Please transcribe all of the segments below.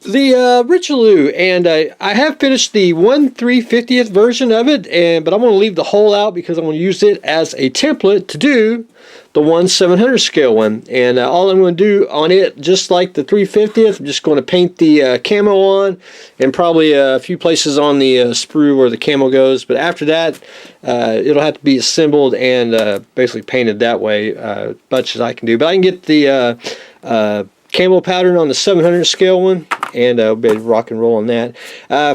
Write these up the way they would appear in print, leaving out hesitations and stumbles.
The Richelieu, and I have finished the 1/350th version of it, but I'm going to leave the hole out because I'm going to use it as a template to do the 1/700 scale one. And all I'm going to do on it, just like the 3/50th, I'm just going to paint the camo on, and probably a few places on the sprue where the camo goes. But after that, it'll have to be assembled and basically painted that way, as much as I can do. But I can get the camo pattern on the 700 scale one, and we'll be able to rock and roll on that.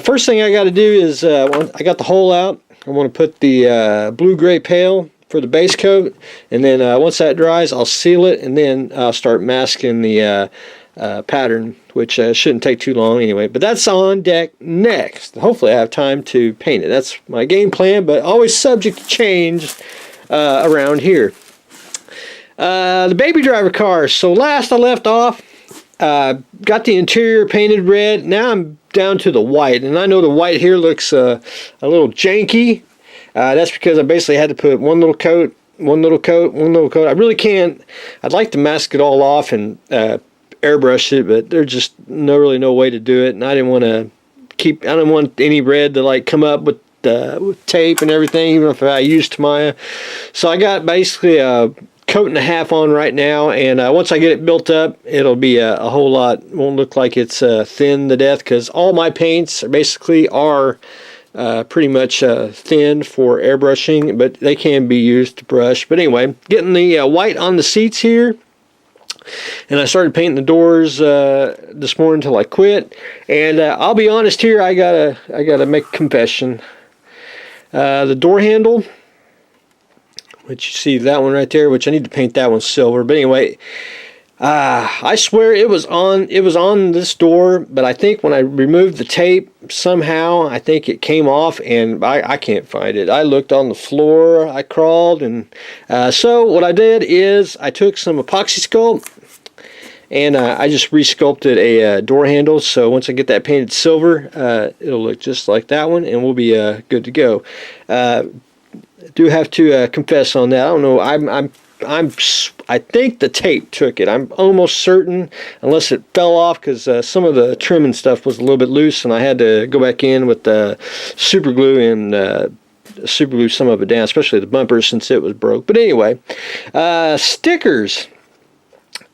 First thing I got to do is, I got the hole out, I want to put the blue-gray pale for the base coat, and then once that dries, I'll seal it, and then I'll start masking the pattern, which shouldn't take too long anyway. But that's on deck next. Hopefully I have time to paint it. That's my game plan, but always subject to change around here. The baby driver car. So last I left off, got the interior painted red. Now I'm down to the white, and I know the white here looks a little janky. That's because I basically had to put one little coat, one little coat, one little coat. I really can't. I'd like to mask it all off and airbrush it, but there's just really no way to do it. And I didn't want to I didn't want any red to like come up with tape and everything, even if I used Tamiya. So I got basically a coat and a half on right now, and once I get it built up, it'll be a whole lot. Won't look like it's thin to death, because all my paints basically are pretty much thin for airbrushing, but they can be used to brush. But anyway, getting the white on the seats here, and I started painting the doors this morning till I quit. And I'll be honest here, I gotta make a confession. The door handle, which you see that one right there, which I need to paint that one silver. But anyway, I swear it was on this door, but I think when I removed the tape, somehow I think it came off, and I can't find it. I looked on the floor, I crawled, and so what I did is I took some epoxy sculpt, and I just resculpted a door handle. So once I get that painted silver, it'll look just like that one, and we'll be good to go. Do have to confess on that. I don't know. I think the tape took it. I'm almost certain, unless it fell off, because some of the trim and stuff was a little bit loose, and I had to go back in with super glue and super glue some of it down, especially the bumpers, since it was broke. But anyway, stickers.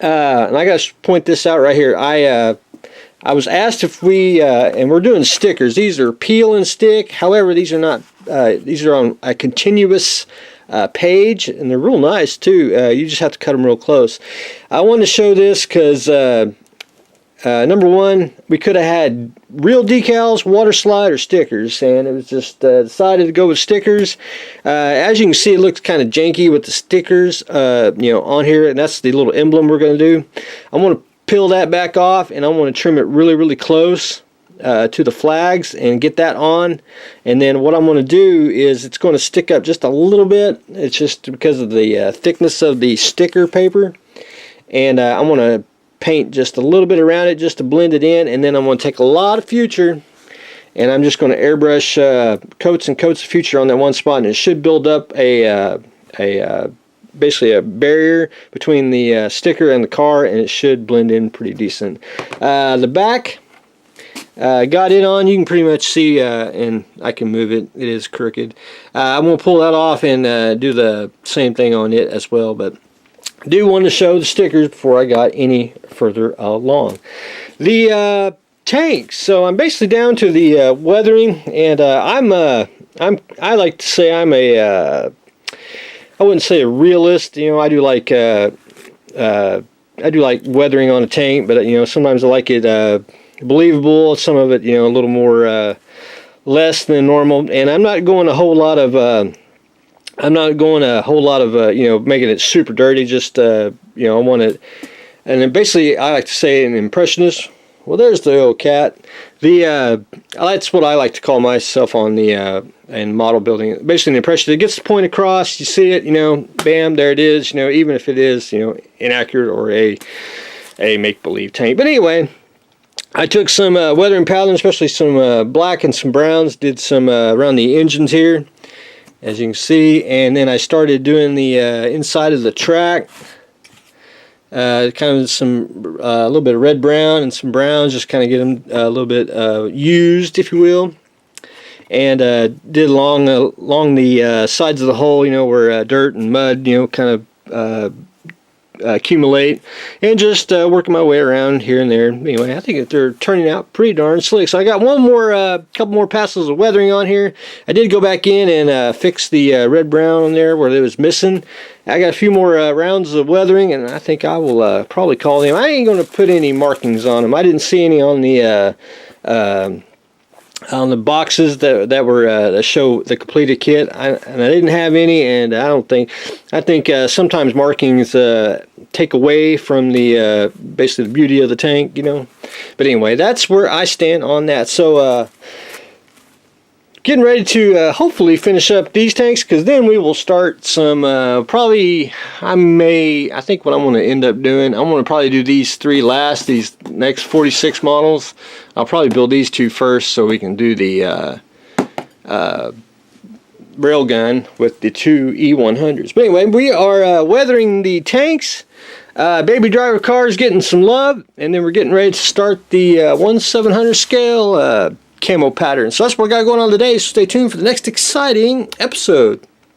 And I got to point this out right here. I was asked if we, and we're doing stickers. These are peel and stick. However, these are not. These are on a continuous page, and they're real nice too. You just have to cut them real close. I wanted to show this because number one, we could have had real decals, water slide, or stickers, and it was just decided to go with stickers. As you can see, it looks kind of janky with the stickers, on here, and that's the little emblem we're going to do. I want to peel that back off, and I want to trim it really, really close to the flags and get that on. And then what I'm going to do is it's going to stick up just a little bit. It's just because of the thickness of the sticker paper, and I'm going to paint just a little bit around it just to blend it in. And then I'm going to take a lot of future, and I'm just going to airbrush coats and coats of future on that one spot, and it should build up basically a barrier between the sticker and the car, and it should blend in pretty decent. The back, got it on. You can pretty much see, and I can move it. It is crooked. I'm going to pull that off and do the same thing on it as well, but I do want to show the stickers before I got any further along. The tanks. So I'm basically down to the weathering, and I like to say I'm a I wouldn't say a realist. I do like weathering on a tank, but sometimes I like it believable. Some of it, a little more less than normal. And I'm not going a whole lot of making it super dirty. Just I want it. And then basically, I like to say an impressionist. Well, there's the old cat. That's what I like to call myself on the in model building. Basically, an impression that gets the point across. You see it, bam, there it is. Even if it is, inaccurate or a make-believe tank. But anyway, I took some weathering pattern, especially some black and some browns. Did some around the engines here, as you can see, and then I started doing the inside of the track. kind of some a little bit of red brown and some browns, just kind of get them a little bit used, if you will. And did along the sides of the hole, where dirt and mud, kind of accumulate, and just working my way around here and there. Anyway, I think that they're turning out pretty darn slick. So I got one more, couple more passes of weathering on here. I did go back in and fix the red brown on there where it was missing. I got a few more rounds of weathering, and I think I will probably call them. I ain't going to put any markings on them. I didn't see any on the boxes that were that show the completed kit, and I didn't have any, and I think sometimes markings take away from the basically the beauty of the tank, But anyway, that's where I stand on that. So getting ready to hopefully finish up these tanks, because then we will start some probably I think what I'm going to end up doing, I'm going to probably do these three last, these next 46 models. I'll probably build these two first so we can do the railgun with the two E100s. But anyway, we are weathering the tanks. Baby driver car is getting some love, and then we're getting ready to start the 1/700 scale camo pattern. So that's what we got going on today, so stay tuned for the next exciting episode.